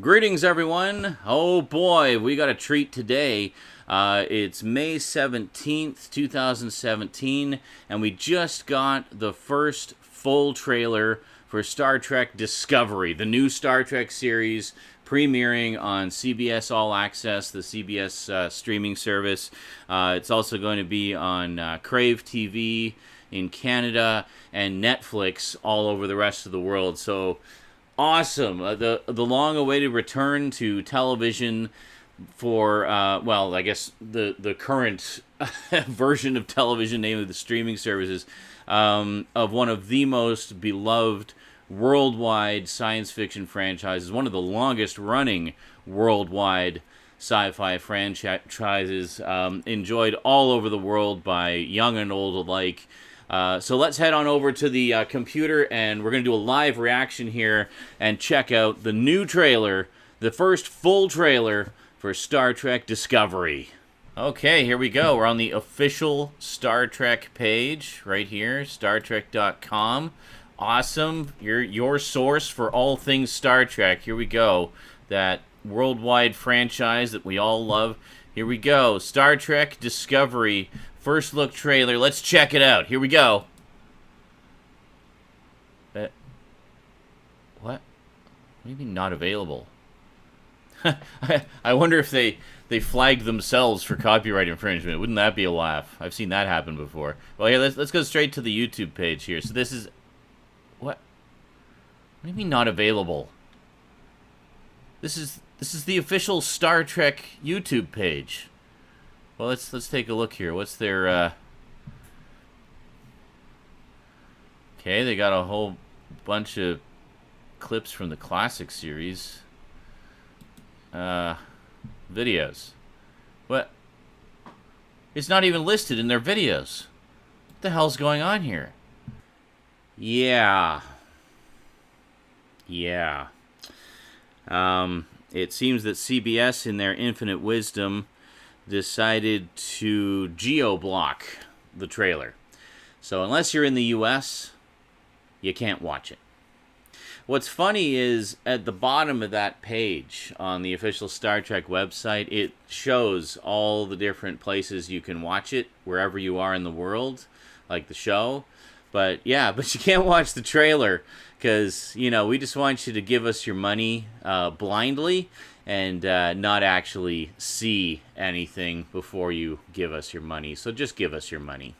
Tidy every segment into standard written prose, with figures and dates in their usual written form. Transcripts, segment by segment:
Greetings, everyone. Oh boy, we got a treat today. It's May 17th, 2017, and we just got the first full trailer for Star Trek Discovery, the new Star Trek series premiering on CBS All Access, the CBS streaming service. It's also going to be on Crave TV in Canada and Netflix all over the rest of the world. So awesome. The long-awaited return to television for, well, I guess the current version of television, namely the streaming services, of one of the most beloved worldwide science fiction franchises, one of the longest-running worldwide sci-fi franchises, enjoyed all over the world by young and old alike. So let's head on over to the computer, and we're going to do a live reaction here and check out the new trailer, the first full trailer for Star Trek Discovery. Okay, here we go. We're on the official Star Trek page right here, StarTrek.com. Awesome. Your source for all things Star Trek. Here we go. That worldwide franchise that we all love. Here we go. Star Trek Discovery. First look trailer. Let's check it out. Here we go. What? What do you mean not available? I wonder if they flagged themselves for copyright infringement. Wouldn't that be a laugh? I've seen that happen before. Well, here, let's go straight to the YouTube page here. So this is... What do you mean not available? This is the official Star Trek YouTube page. Well, let's take a look here. What's their Okay, they got a whole bunch of clips from the classic series. Videos. What? It's not even listed in their videos. What the hell's going on here? Yeah. It seems that CBS, in their infinite wisdom, decided to geo-block the trailer. So unless you're in the U.S., you can't watch it. What's funny is at the bottom of that page on the official Star Trek website, it shows all the different places you can watch it, wherever you are in the world, like the show. But yeah, but you can't watch the trailer because, you know, we just want you to give us your money blindly and not actually see anything before you give us your money. So just give us your money.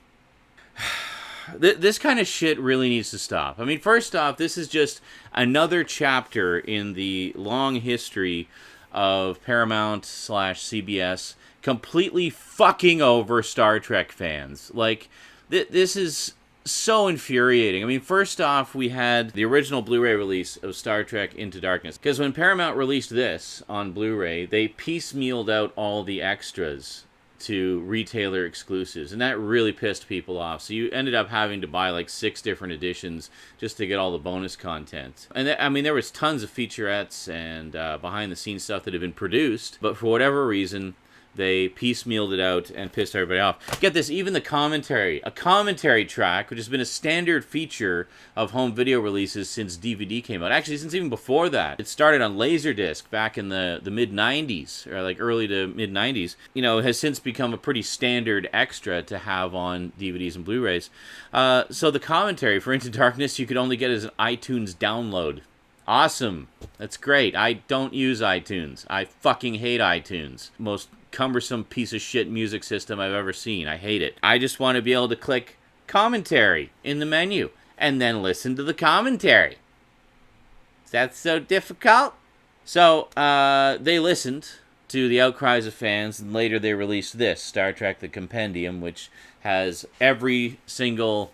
This kind of shit really needs to stop. I mean, first off, this is just another chapter in the long history of Paramount/CBS completely fucking over Star Trek fans. Like, this is so infuriating. I mean, first off, we had the original Blu-ray release of Star Trek Into Darkness. Because when Paramount released this on Blu-ray, they piecemealed out all the extras to retailer exclusives, and that really pissed people off. So you ended up having to buy like 6 different editions just to get all the bonus content. And I mean, there was tons of featurettes and behind-the-scenes stuff that had been produced, but for whatever reason, they piecemealed it out and pissed everybody off. Get this, even the commentary. A commentary track, which has been a standard feature of home video releases since DVD came out. Actually, since even before that. It started on Laserdisc back in the mid-90s, or like early to mid-90s. You know, has since become a pretty standard extra to have on DVDs and Blu-rays. So the commentary for Into Darkness you could only get as an iTunes download. Awesome. That's great. I don't use iTunes. I fucking hate iTunes. Most cumbersome piece of shit music system I've ever seen. I hate it. I just want to be able to click commentary in the menu and then listen to the commentary. Is that so difficult? So, they listened to the outcries of fans, and later they released this, Star Trek The Compendium, which has every single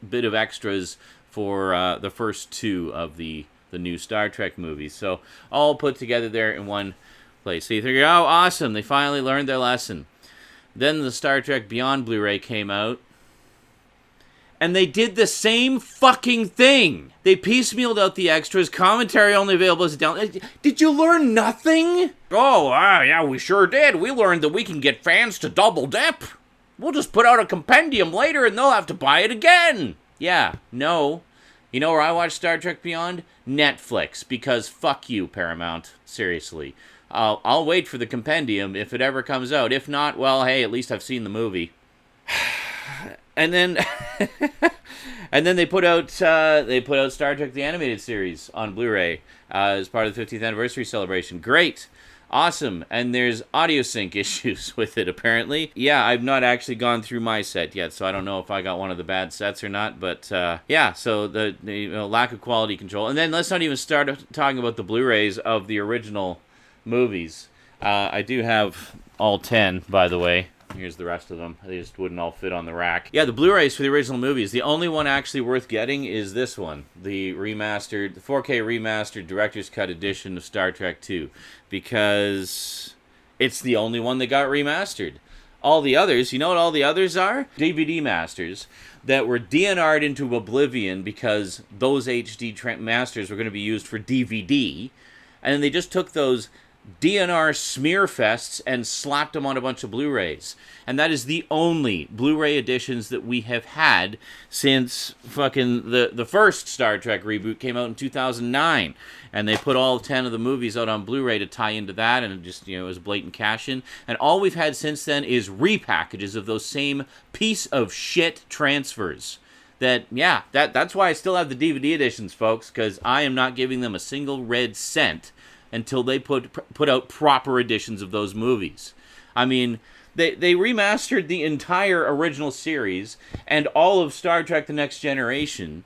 bit of extras for the first 2 of the new Star Trek movies. So, all put together there in one place. So you figure, oh, awesome, they finally learned their lesson. Then the Star Trek Beyond Blu-ray came out, and they did the same fucking thing. They piecemealed out the extras, commentary only available as a download. Did you learn nothing? Oh, yeah, we sure did. We learned that we can get fans to double dip. We'll just put out a compendium later and they'll have to buy it again. Yeah, no. You know where I watch Star Trek Beyond? Netflix, because fuck you, Paramount. Seriously. I'll wait for the compendium if it ever comes out. If not, well, hey, at least I've seen the movie. And then and then they put out Star Trek the Animated Series on Blu-ray as part of the 50th anniversary celebration. Great. Awesome. And there's audio sync issues with it, apparently. Yeah, I've not actually gone through my set yet, so I don't know if I got one of the bad sets or not. But, yeah, so the lack of quality control. And then let's not even start talking about the Blu-rays of the original movies. I do have all 10, by the way. Here's the rest of them. They just wouldn't all fit on the rack. Yeah, the Blu-rays for the original movies. The only one actually worth getting is this one. The 4K remastered Director's Cut edition of Star Trek II. Because it's the only one that got remastered. All the others, you know what all the others are? DVD masters that were DNR'd into oblivion because those HD masters were going to be used for DVD. And then they just took those DNR smear fests and slapped them on a bunch of Blu-rays. And that is the only Blu-ray editions that we have had since fucking the first Star Trek reboot came out in 2009. And they put all 10 of the movies out on Blu-ray to tie into that, and it just, it was blatant cash-in. And all we've had since then is repackages of those same piece of shit transfers. That's why I still have the DVD editions, folks, because I am not giving them a single red cent until they put out proper editions of those movies. I mean, they remastered the entire original series and all of Star Trek The Next Generation,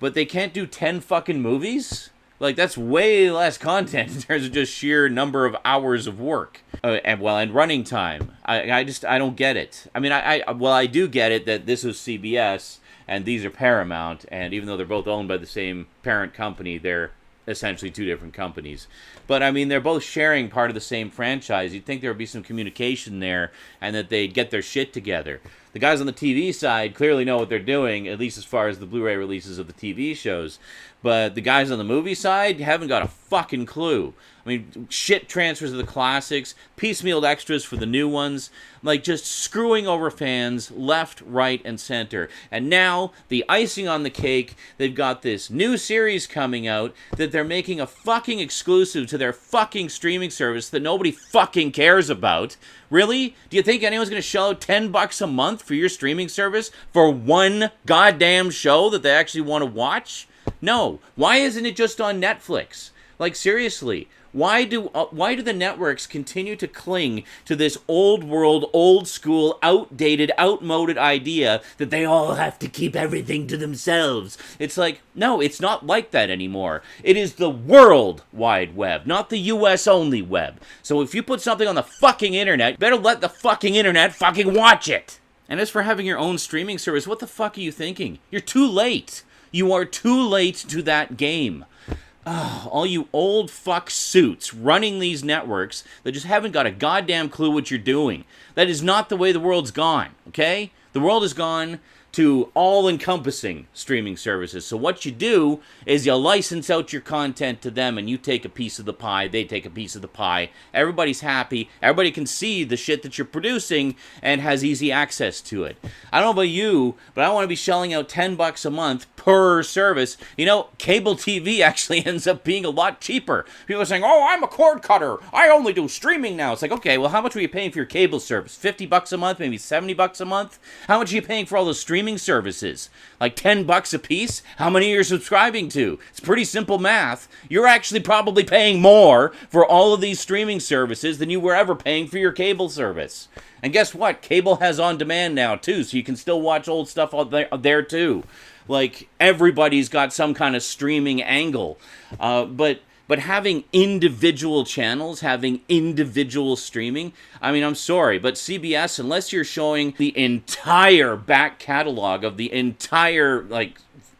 but they can't do 10 fucking movies? Like, that's way less content in terms of just sheer number of hours of work. And running time. I don't get it. I mean, I do get it that this was CBS and these are Paramount, and even though they're both owned by the same parent company, they're essentially two different companies. But I mean, they're both sharing part of the same franchise. You'd think there would be some communication there and that they'd get their shit together. The guys on the TV side clearly know what they're doing, at least as far as the Blu-ray releases of the TV shows. But the guys on the movie side haven't got a fucking clue. I mean, shit transfers of the classics, piecemealed extras for the new ones, like just screwing over fans left, right, and center. And now, the icing on the cake, they've got this new series coming out that they're making a fucking exclusive to their fucking streaming service that nobody fucking cares about. Really? Do you think anyone's going to shell out $10 a month for your streaming service for one goddamn show that they actually want to watch? No. Why isn't it just on Netflix? Like, seriously. Why do the networks continue to cling to this old world, old school, outdated, outmoded idea that they all have to keep everything to themselves? It's like, no, it's not like that anymore. It is the World Wide Web, not the US only web. So if you put something on the fucking internet, you better let the fucking internet fucking watch it. And as for having your own streaming service, what the fuck are you thinking? You're too late. You are too late to that game. All you old fuck suits running these networks that just haven't got a goddamn clue what you're doing. That is not the way the world's gone, okay? The world has gone to all-encompassing streaming services. So what you do is you license out your content to them and you take a piece of the pie, they take a piece of the pie. Everybody's happy. Everybody can see the shit that you're producing and has easy access to it. I don't know about you, but I want to be shelling out $10 a month per service. You know, cable TV actually ends up being a lot cheaper. People are saying, oh, I'm a cord cutter. I only do streaming now. It's like, okay, well, how much were you paying for your cable service? $50 a month, maybe $70 a month? How much are you paying for all those streaming services? Like $10 a piece? How many are you subscribing to? It's pretty simple math. You're actually probably paying more for all of these streaming services than you were ever paying for your cable service. And guess what? Cable has on demand now too, so you can still watch old stuff out there too. Like, everybody's got some kind of streaming angle. But having individual channels, having individual streaming, I mean, I'm sorry, but CBS, unless you're showing the entire back catalog of the entire,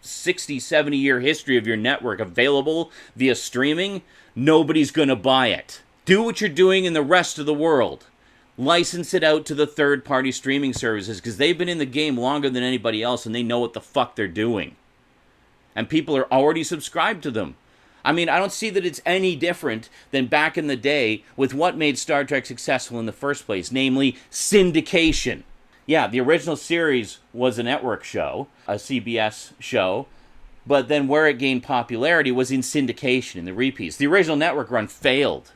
60, 70-year history of your network available via streaming, nobody's going to buy it. Do what you're doing in the rest of the world. License it out to the third-party streaming services because they've been in the game longer than anybody else and they know what the fuck they're doing. And people are already subscribed to them. I mean, I don't see that it's any different than back in the day with what made Star Trek successful in the first place, namely syndication. Yeah, the original series was a network show, a CBS show, but then where it gained popularity was in syndication, in the repeats. The original network run failed.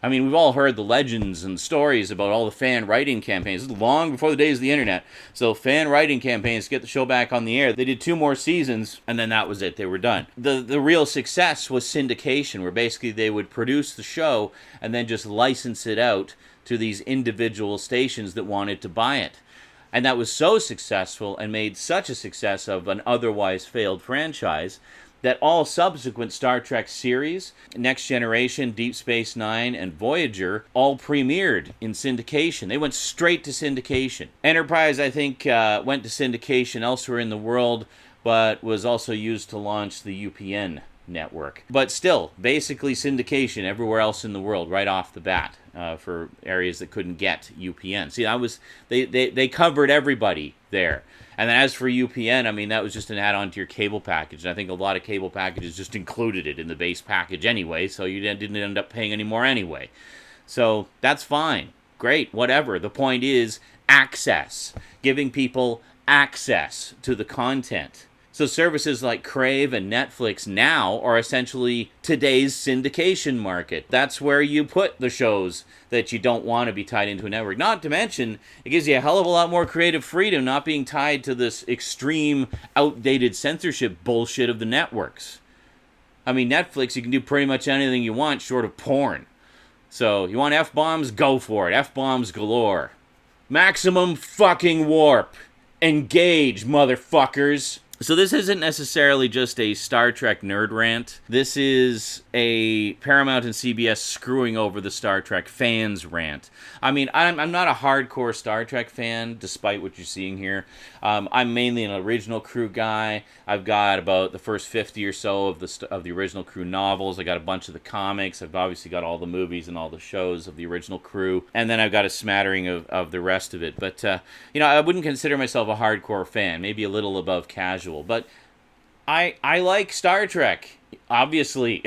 I mean, we've all heard the legends and stories about all the fan writing campaigns. This is long before the days of the internet. So fan writing campaigns to get the show back on the air. They did 2 more seasons, and then that was it. They were done. The real success was syndication, where basically they would produce the show and then just license it out to these individual stations that wanted to buy it. And that was so successful and made such a success of an otherwise failed franchise that all subsequent Star Trek series, Next Generation, Deep Space Nine, and Voyager, all premiered in syndication. They went straight to syndication. Enterprise, I think, went to syndication elsewhere in the world, but was also used to launch the UPN network. But still, basically syndication everywhere else in the world right off the bat for areas that couldn't get UPN. See, they covered everybody there. And then as for UPN, I mean, that was just an add-on to your cable package. And I think a lot of cable packages just included it in the base package anyway, so you didn't end up paying any more anyway. So that's fine. Great, whatever. The point is access. Giving people access to the content. So services like Crave and Netflix now are essentially today's syndication market. That's where you put the shows that you don't want to be tied into a network. Not to mention, it gives you a hell of a lot more creative freedom not being tied to this extreme, outdated censorship bullshit of the networks. I mean, Netflix, you can do pretty much anything you want short of porn. So, you want F-bombs? Go for it. F-bombs galore. Maximum fucking warp. Engage, motherfuckers. So this isn't necessarily just a Star Trek nerd rant. This is a Paramount and CBS screwing over the Star Trek fans rant. I mean, I'm not a hardcore Star Trek fan, despite what you're seeing here. I'm mainly an original crew guy. I've got about the first 50 or so of the original crew novels. I got a bunch of the comics. I've obviously got all the movies and all the shows of the original crew. And then I've got a smattering of the rest of it. But, I wouldn't consider myself a hardcore fan. Maybe a little above casual. But I like Star Trek, obviously,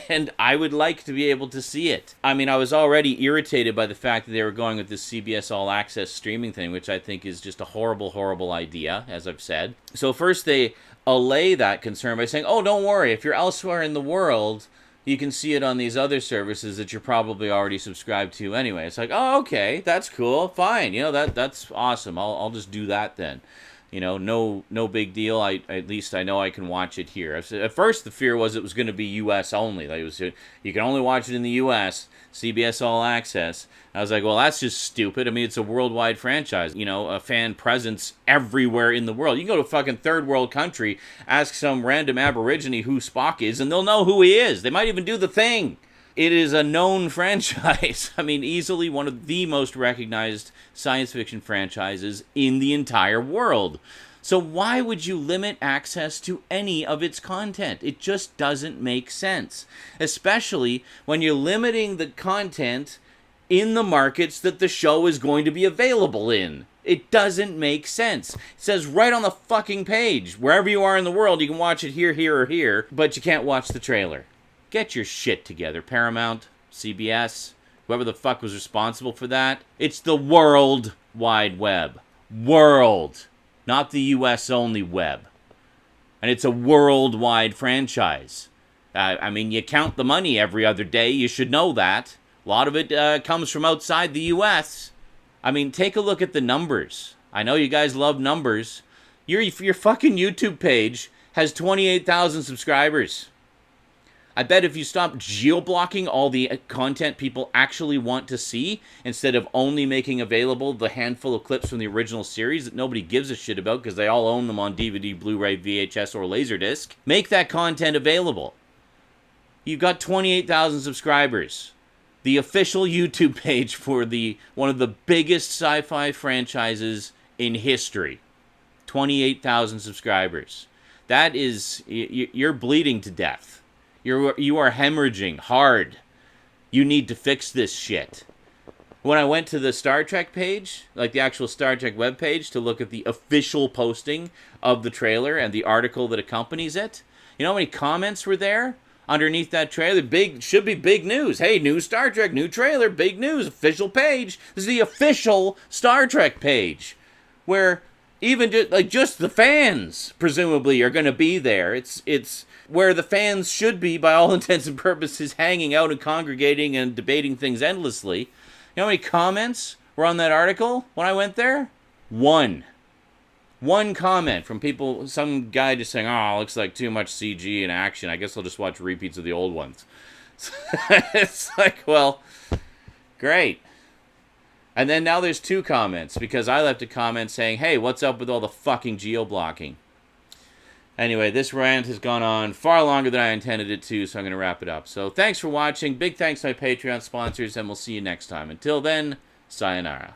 and I would like to be able to see it. I mean, I was already irritated by the fact that they were going with this CBS All Access streaming thing, which I think is just a horrible, horrible idea, as I've said. So first they allay that concern by saying, oh, don't worry, if you're elsewhere in the world, you can see it on these other services that you're probably already subscribed to anyway. It's like, oh, okay, that's cool, fine, that's awesome, I'll just do that then. No big deal. At least I know I can watch it here. At first, the fear was it was going to be U.S. only. You can only watch it in the U.S., CBS All Access. I was like, well, that's just stupid. I mean, it's a worldwide franchise. A fan presence everywhere in the world. You can go to a fucking third world country, ask some random aborigine who Spock is, and they'll know who he is. They might even do the thing. It is a known franchise. I mean, easily one of the most recognized science fiction franchises in the entire world. So why would you limit access to any of its content? It just doesn't make sense. Especially when you're limiting the content in the markets that the show is going to be available in. It doesn't make sense. It says right on the fucking page, wherever you are in the world, you can watch it here, here, or here, but you can't watch the trailer. Get your shit together, Paramount, CBS, whoever the fuck was responsible for that. It's the World Wide Web. World. Not the US only web. And it's a worldwide franchise. I mean, you count the money every other day. You should know that. A lot of it comes from outside the US. I mean, take a look at the numbers. I know you guys love numbers. Your fucking YouTube page has 28,000 subscribers. I bet if you stop geo-blocking all the content people actually want to see, instead of only making available the handful of clips from the original series that nobody gives a shit about because they all own them on DVD, Blu-ray, VHS, or Laserdisc, make that content available. You've got 28,000 subscribers. The official YouTube page for one of the biggest sci-fi franchises in history. 28,000 subscribers. That is, you're bleeding to death. You are hemorrhaging hard. You need to fix this shit. When I went to the Star Trek page, like the actual Star Trek webpage, to look at the official posting of the trailer and the article that accompanies it, you know how many comments were there underneath that trailer? Big, should be big news. Hey, new Star Trek, new trailer, big news, official page. This is the official Star Trek page, where even just the fans presumably are going to be there. It's where the fans should be, by all intents and purposes, hanging out and congregating and debating things endlessly. You know how many comments were on that article when I went there? One comment from people, some guy just saying, oh, looks like too much CG and action. I guess I'll just watch repeats of the old ones. It's like, well, great. And then now there's 2 comments, because I left a comment saying, hey, what's up with all the fucking geo-blocking? Anyway, this rant has gone on far longer than I intended it to, so I'm going to wrap it up. So thanks for watching. Big thanks to my Patreon sponsors, and we'll see you next time. Until then, sayonara.